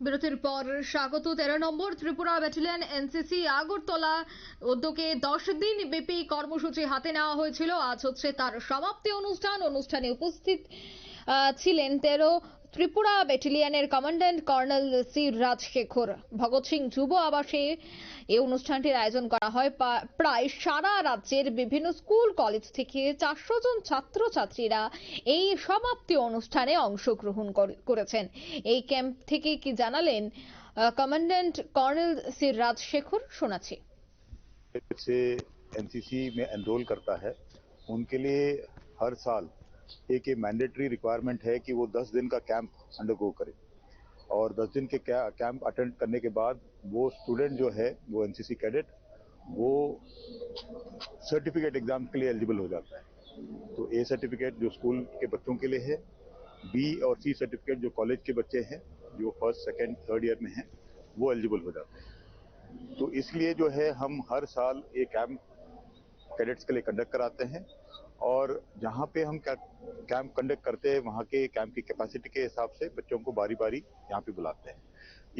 বিরতির পর স্বাগত। 13 নম্বর ত্রিপুরা ব্যাটালিয়ন এনসিসি আগরতলা উদ্যোগে 10 দিন ব্যাপী কর্মসূচি হাতে নেওয়া হয়েছিল। আজ হচ্ছে তার সমাপ্তি অনুষ্ঠান। অনুষ্ঠানে উপস্থিত ছিলেন 13 ত্রিপুরা ব্যাটালিয়নের commandant colonel C Rajasekhar. Bhagat Singh যুব আবাসে এই অনুষ্ঠানটির আয়োজন করা হয়। প্রায় সারা রাজ্যের বিভিন্ন স্কুল কলেজ থেকে 400 জন ছাত্রছাত্রীরা এই সমাপ্তি অনুষ্ঠানে অংশগ্রহণ করেছেন। এই ক্যাম্প থেকে কি জানালেন কমান্ড্যান্ট কর্নেল সি राजशेखर, শোনাচ্ছি। से एनसीसी में एनरोल करता है उनके लिए हर साल एक ये मैंडेटरी रिक्वायरमेंट है कि वो 10 दिन का कैंप अंडरगो करे और 10 दिन के कैंप अटेंड करने के बाद वो स्टूडेंट जो है वो एनसीसी कैडेट वो सर्टिफिकेट एग्जाम के लिए एलिजिबल हो जाता है। तो ए सर्टिफिकेट जो स्कूल के बच्चों के लिए है, बी और सी सर्टिफिकेट जो कॉलेज के बच्चे हैं जो फर्स्ट सेकेंड थर्ड ईयर में हैं वो एलिजिबल हो जाते हैं। तो इसलिए जो है हम हर साल एक कैंप कैडेट्स के लिए कंडक्ट कराते हैं और जहाँ पे हम कैंप कंडक्ट करते हैं वहाँ के कैंप की कैपेसिटी के हिसाब से बच्चों को बारी बारी यहाँ पे बुलाते हैं।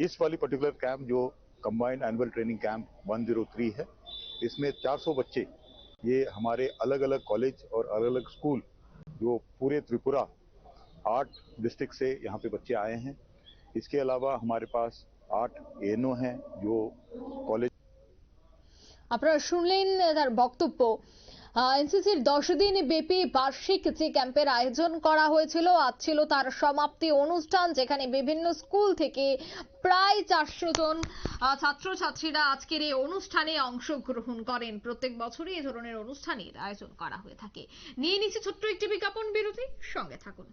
इस वाली पर्टिकुलर कैंप जो कंबाइंड एनुअल ट्रेनिंग कैंप 103 है, इसमें 400 बच्चे ये हमारे अलग अलग कॉलेज और अलग अलग स्कूल जो पूरे त्रिपुरा 8 डिस्ट्रिक्ट से यहाँ पे बच्चे आए हैं। इसके अलावा हमारे पास 8 एएनओ हैं जो कॉलेज। আপনারা শুনলেন তার বক্তব্য। এনসিসির 10 দিন ব্যাপী বার্ষিক যে ক্যাম্পের আয়োজন করা হয়েছিল, আজ ছিল তার সমাপ্তি অনুষ্ঠান, যেখানে বিভিন্ন স্কুল থেকে প্রায় 400 জন ছাত্রছাত্রীরা আজকের এই অনুষ্ঠানে অংশগ্রহণ করেন। প্রত্যেক বছরই এই ধরনের অনুষ্ঠানের আয়োজন করা হয়ে থাকে। নিয়ে নিচ্ছে ছোট্ট একটি বিজ্ঞাপন বিরতি, সঙ্গে থাকুন।